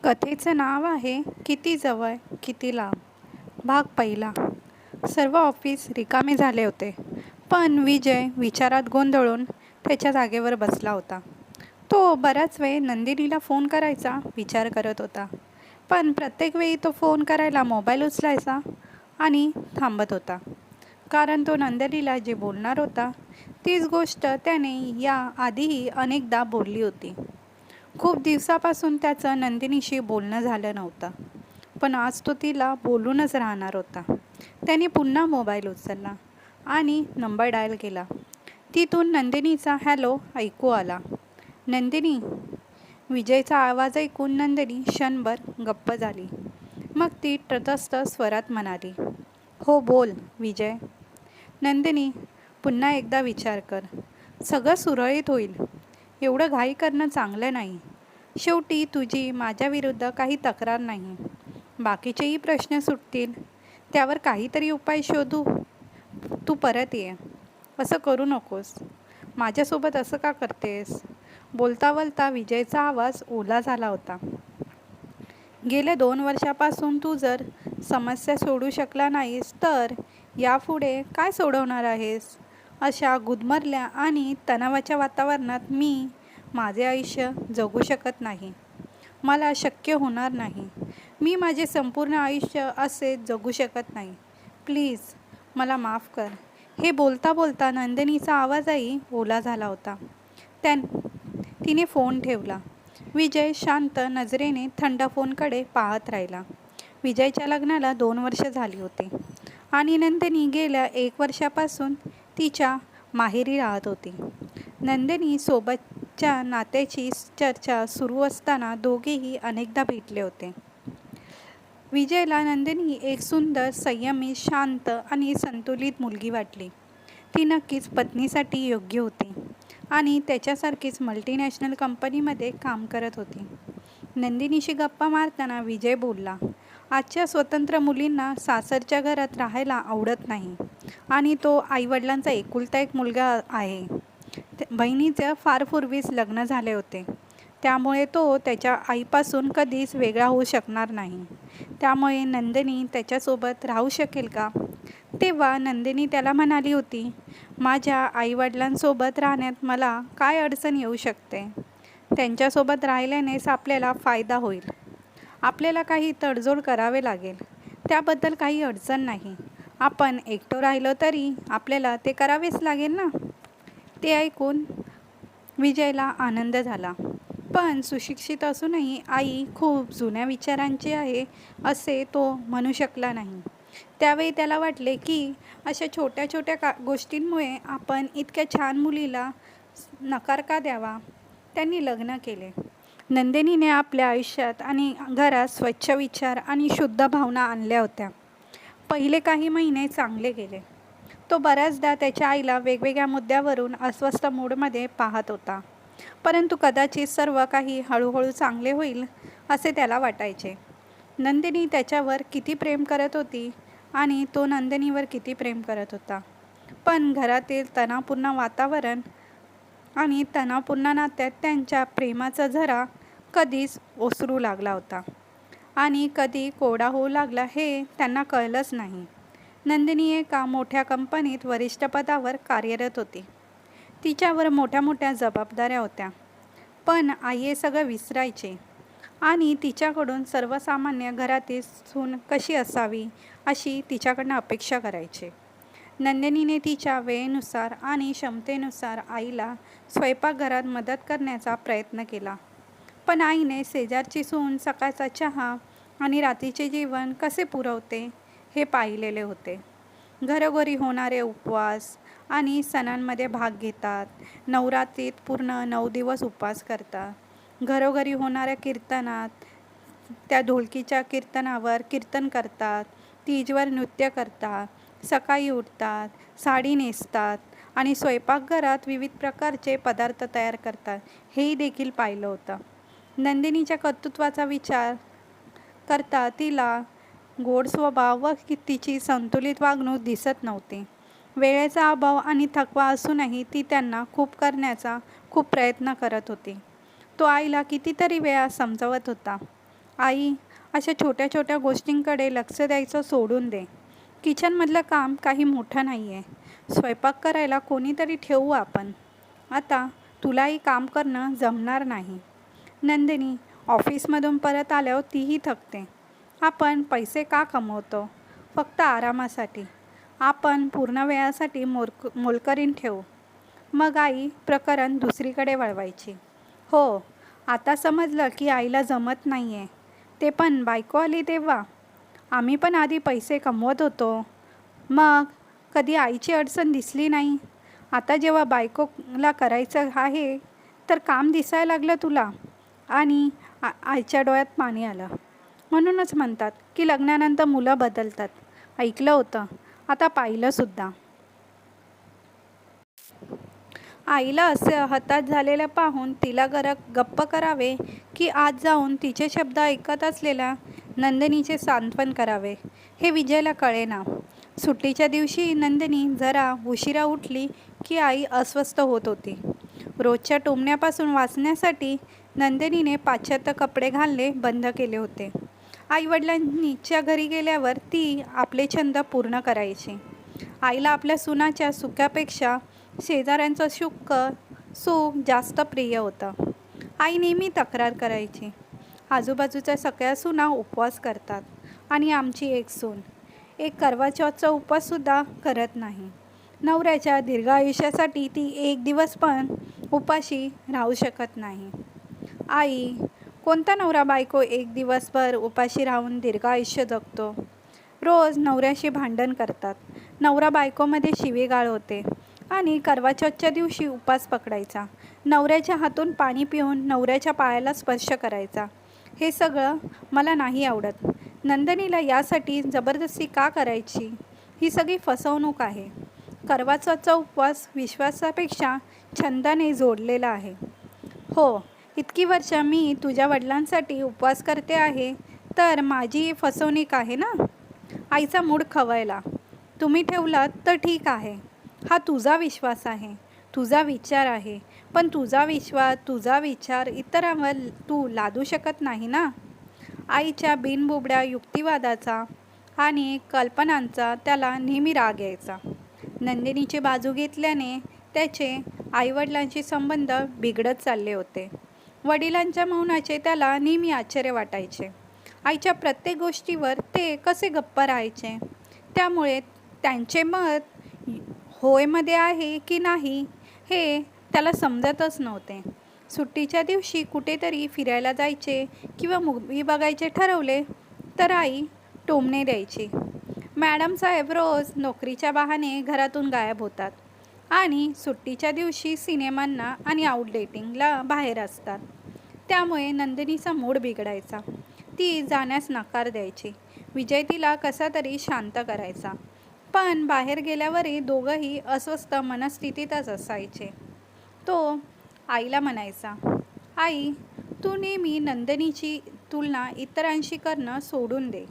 कथेचं नाव आहे किती जवळ किती लांब. भाग पहिला. सर्व ऑफिस रिकामे झाले होते, पण विजय विचारात गोंधळून त्याच्या जागेवर बसला होता. तो बराच वेळ नंदिनीला फोन करायचा विचार करत होता, पण प्रत्येक वेळी तो फोन करायला मोबाईल उचलायचा आणि थांबत होता. कारण तो नंदिनीला जे बोलणार होता तीच गोष्ट त्याने या आधीही अनेकदा बोलली होती. खूप दिवसापासून त्याचं नंदिनीशी बोलणं झालं नव्हतं, पण आज तो तिला बोलूनच राहणार होता. त्याने पुन्हा मोबाईल उचलला आणि नंबर डायल केला. तिथून नंदिनीचा हॅलो ऐकू आला. नंदिनी. विजयचा आवाज ऐकून नंदिनी क्षणभर गप्प झाली. मग ती तटस्थ स्वरात म्हणाली, हो बोल विजय. नंदिनी, पुन्हा एकदा विचार कर. सगळं सुरळीत होईल. एवढं घाई करणं चांगलं नाही. शेवटी तुझी माझ्याविरुद्ध काही तक्रार नाही. बाकीचेही प्रश्न सुटतील, त्यावर काहीतरी उपाय शोधू. तू परत ये. असं करू नकोस. माझ्यासोबत असं का करतेस? बोलता बोलता विजयचा आवाज ओला झाला होता. गेल्या 2 वर्षापासून तू जर समस्या सोडू शकला नाहीस तर यापुढे काय सोडवणार आहेस? अशा गुदमरल्या आणि तणावाच्या वातावरणात मी माझे आयुष्य जगू शकत नाही. मला शक्य होणार नाही. मी माझे संपूर्ण आयुष्य असे जगू शकत नाही. प्लीज मला माफ कर. हे बोलता बोलता नंदिनीचा आवाजही ओला झाला होता. तिने फोन ठेवला. विजय शांत नजरेने थंड फोनकडे पाहत राहिला. विजयच्या लग्नाला 2 वर्ष झाली होती आणि नंदिनी गेल्या 1 वर्षापासून तिच्या माहेरी राहत होती. नंदिनी सोबतच्या नात्याची चर्चा सुरू असताना दोघेही अनेकदा भेटले होते. विजयला नंदिनी एक सुंदर, संयमी, शांत आणि संतुलित मुलगी वाटली. ती नक्कीच पत्नीसाठी योग्य होती आणि त्याच्यासारखीच मल्टीनॅशनल कंपनीमध्ये काम करत होती. नंदिनीशी गप्पा मारताना विजय बोलला, आजच्या स्वतंत्र मुलींना सासरच्या घरात राहायला आवडत नाही आणि तो आईवडिलांचा एकुलता एक मुलगा आहे. बहिणीचं फार पूर्वीच लग्न झाले होते, त्यामुळे तो त्याच्या आईपासून कधीच वेगळा होऊ शकणार नाही. त्यामुळे नंदिनी त्याच्यासोबत राहू शकेल का? तेव्हा नंदिनी त्याला म्हणाली होती, माझ्या आईवडिलांसोबत राहण्यात मला काय अडचण येऊ शकते? त्यांच्यासोबत राहिल्यानेच आपल्याला फायदा होईल. आपल्याला काही तडजोड करावे लागेल, त्याबद्दल काही अडचण नाही. आपण एकटं राहिलो तरी आपल्याला ते करावेच लागेल ना. ते ऐकून विजयला आनंद झाला, पण सुशिक्षित असूनही आई खूप जुन्या विचारांची आहे असे तो म्हणू शकला नाही. त्यावेळी त्याला वाटले की अशा छोट्या छोट्या गोष्टींमुळे आपण इतक्या छान मुलीला नकार का द्यावा. त्यांनी लग्न केले. नंदिनीने आपल्या आयुष्यात आणि घरात स्वच्छ विचार आणि शुद्ध भावना आणल्या होत्या. पहिले काही महिने चांगले गेले. तो बऱ्याचदा त्याच्या आईला वेगवेगळ्या मुद्द्यावरून अस्वस्थ मूडमध्ये पाहत होता, परंतु कदाचित सर्व काही हळूहळू चांगले होईल असे त्याला वाटायचे. नंदिनी त्याच्यावर किती प्रेम करत होती आणि तो नंदिनीवर किती प्रेम करत होता, पण घरातील तणावपूर्ण वातावरण आणि तणावपूर्ण नात्यात त्यांच्या प्रेमाचा झरा कधीच ओसरू लागला होता आणि कधी कोरडा होऊ लागला हे त्यांना कळलंच नाही. नंदिनी एका मोठ्या कंपनीत वरिष्ठ पदावर कार्यरत होती. तिच्यावर मोठ्या मोठ्या जबाबदाऱ्या होत्या, पण आई हे सगळं विसरायचे आणि तिच्याकडून सर्वसामान्य घरातील सून कशी असावी अशी तिच्याकडनं अपेक्षा करायचे. नंदिनीने तिच्या वेळेनुसार आणि क्षमतेनुसार आईला स्वयंपाकघरात मदत करण्याचा प्रयत्न केला, पण आईने शेजारची सून सकाळचा चहा आणि रात्रीचे जेवण कसे पुरवते हे पाहिलेले होते. घरोघरी होणारे उपवास आणि सणांमध्ये भाग घेतात. नवरात्रीत पूर्ण 9 दिवस उपवास करतात. घरोघरी होणाऱ्या कीर्तनात त्या ढोलकीच्या कीर्तनावर कीर्तन करतात. तीजवर नृत्य करतात. सकाळी उठतात, साडी नेसतात आणि स्वयंपाकघरात विविध प्रकारचे पदार्थ तयार करतात. हेही देखील पाहिलं होतं. नंदिनीच्या कर्तृत्वाचा विचार करता तिला गोड स्वभाव व तिची संतुलित वागणूक दिसत नव्हती. वेळेचा अभाव आणि थकवा असूनही ती त्यांना खूप करण्याचा खूप प्रयत्न करत होती. तो आईला कितीतरी वेळा समजावत होता, आई, अशा छोट्या छोट्या गोष्टींकडे लक्ष द्यायचं सोडून दे. किचनमधलं काम काही मोठं नाही आहे. स्वयंपाक करायला कोणीतरी ठेवू आपण. आता तुलाही काम करणं जमणार नाही. नंदिनी ऑफिसमधून परत आल्यावर तीही थकते. आपण पैसे का कमवतो? फक्त आरामासाठी. आपण पूर्ण वेळासाठी मोलकरीण ठेवू. मग आई प्रकरण दुसरीकडे वळवायची. हो, आता समजलं की आईला जमत नाही आहे. ते पण बायको आली तेव्हा. आम्ही पण आधी पैसे कमवत होतो. मग कधी आईची अडचण दिसली नाही. आता जेव्हा बायकोला करायचं आहे तर काम दिसायला लागलं तुला. आणि आईच्या डोळ्यात पाणी आलं. म्हणूनच म्हणतात की लग्नानंतर मुलं बदलतात. ऐकलं होतं, आता पाहिलंसुद्धा. आईला असे हताश झालेलं पाहून तिला गप्प करावे की आज जाऊन तिचे शब्द ऐकत असलेल्या नंदिनीचे सांत्वन करावे हे विजयला कळेना. सुट्टीच्या दिवशी नंदिनी जरा उशिरा उठली की आई अस्वस्थ होत होती. रोजच्या टोमण्यापासून वाचण्यासाठी नंदिनीने पाश्चात्य कपडे घालणे बंद केले होते. आईवडिलांच्या घरी गेल्यावर ती आपले छंद पूर्ण करायची. आईला आपल्या सुनाच्या सुखापेक्षा शेजाऱ्यांचं सुख जास्त प्रिय होतं. आई नेहमी तक्रार करायची, आजूबाजूच्या सगळ्या सुना उपवास करतात आणि आमची एक सून एक करवा चौथचा उपवाससुद्धा करत नाही. नवऱ्याच्या दीर्घ आयुष्यासाठी ती एक दिवस पण उपाशी राहू शकत नाही. आई, कोणता नवरा बायको एक दिवसभर उपाशी राहून दीर्घ आयुष्य जगतो? रोज नवऱ्याशी भांडण करतात. नवरा बायकोमध्ये शिवीगाळ होते आणि करवा चौथच्या दिवशी उपास पकडायचा. नवऱ्याच्या हातून पाणी पिऊन नवऱ्याच्या पायाला स्पर्श करायचा. हे सगळं मला नाही आवडत. नंदिनीला यासाठी जबरदस्ती का करायची? ही सगळी फसवणूक आहे. करवा चौथचा उपवास विश्वासापेक्षा छंदाने जोडलेला आहे. हो, इतकी वर्ष मी तुझ्या वडिलांसाठी उपवास करते आहे तर माझी फसवणूक आहे ना? आईचा मूड खवळला. तुम्ही ठेवलात तर ठीक आहे. हा तुझा विश्वास आहे, तुझा विचार आहे. पण तुझा विश्वास, तुझा विचार इतरांवर तू लादू शकत नाही ना. आईच्या बिनबुबड्या युक्तिवादाचा आणि कल्पनांचा त्याला नेहमी राग यायचा. नंदिनीची बाजू घेतल्याने त्याचे आईवडिलांशी संबंध बिघडत चालले होते. वडिलांच्या मौनाचे त्याला नेहमी आश्चर्य वाटायचे. आईच्या प्रत्येक गोष्टीवर ते कसे गप्प राहायचे. त्यामुळे त्यांचे मत होयमध्ये आहे की नाही हे त्याला समजतच नव्हते. सुट्टीच्या दिवशी कुठेतरी फिरायला जायचे किंवा मूव्ही बघायचे ठरवले तर आई टोमणे द्यायची. मॅडम साहेब रोज नोकरीच्या बहाणे घरातून गायब होतात आणि सुट्टीच्या दिवशी सिनेमांना आणि आउटडेटिंगला बाहेर असतात. त्यामुळे नंदिनीचा मूड बिघडायचा. ती जाण्यास नकार द्यायची. विजय तिला कसा तरी शांत करायचा. पण बाहेर गेल्यावरही दोघंही अस्वस्थ मनस्थितीतच असायचे. तो आईला म्हणायचा, आई, तू नेहमी नंदिनीची तुलना इतरांशी करणं सोडून दे.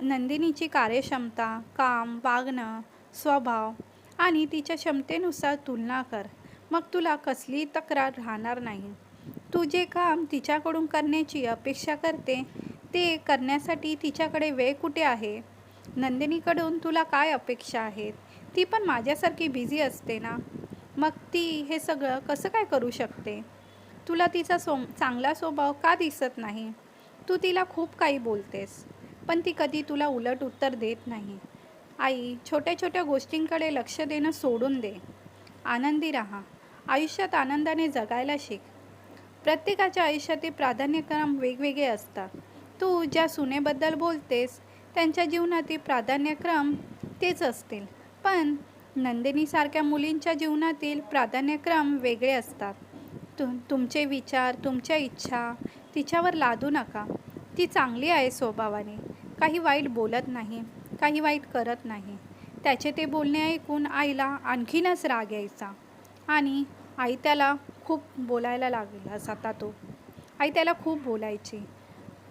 नंदिनीची कार्यक्षमता, काम, वागणं, स्वभाव आणि तिच्या क्षमतेनुसार तुलना कर. मग तुला कसलीही तक्रार राहणार नाही. तू जे काम तिच्याकडून करण्याची अपेक्षा करते ते करण्यासाठी तिच्याकडे वेळ कुठे आहे? नंदिनीकडून तुला काय अपेक्षा आहेत? ती पण माझ्यासारखी बिझी असते ना. मग ती हे सगळं कसं काय करू शकते? तुला तिचा चांगला स्वभाव का दिसत नाही? तू तिला खूप काही बोलतेस पण ती कधी तुला उलट उत्तर देत नाही. आई, छोट्या छोट्या गोष्टींकडे लक्ष देणं सोडून दे. आनंदी राहा. आयुष्यात आनंदाने जगायला शिक. प्रत्येकाच्या आयुष्यातील प्राधान्यक्रम वेगवेगळे असतात. तू ज्या सुनेबद्दल बोलतेस त्यांच्या जीवनातील प्राधान्यक्रम तेच असतील. पण नंदिनीसारख्या मुलींच्या जीवनातील प्राधान्यक्रम वेगळे असतात. तुमचे विचार, तुमच्या इच्छा तिच्यावर लादू नका. ती चांगली आहे स्वभावाने. काही वाईट बोलत नाही, काही वाईट करत नाही. त्याचे ते बोलणे ऐकून आईला आणखीनच राग यायचा आणि आई त्याला खूप बोलायला लागला आता तो. आई त्याला खूप बोलायची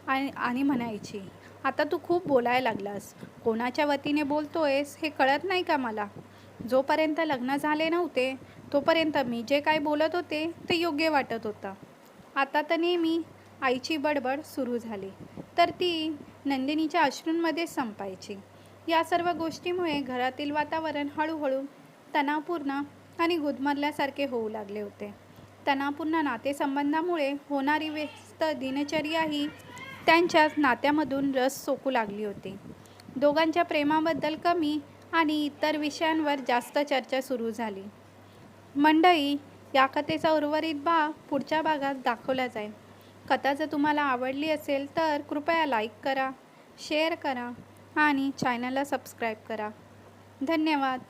आणि म्हणायची, आता तू खूप बोलायला लागलास. कोणाच्या वतीने बोलतोयस हे कळत नाही का मला? जोपर्यंत लग्न झाले नव्हते तोपर्यंत मी जे काय बोलत होते ते योग्य वाटत होतं. आता तर नेहमी आईची बडबड सुरू झाली तर ती नंदिनीच्या अश्रूंमध्ये संपायची. या सर्व गोष्टीमुळे घरातील वातावरण हळूहळू तणावपूर्ण आणि गुदमरल्यासारखे होऊ लागले होते. तणावपूर्ण नातेसंबंधामुळे होणारी व्यस्त दिनचर्या ही त्यांच्या नात्यामधून रस सोकू लागली होती. दोघांच्या प्रेमाबद्दल कमी आणि इतर विषयांवर जास्त चर्चा सुरू झाली. मंडळी, या कथेचा उर्वरित भाग पुढच्या भागात दाखवला जाईल. कथा जर तुम्हाला आवडली असेल तर कृपया लाईक करा, शेअर करा आणि चॅनलला सबस्क्राईब करा. धन्यवाद.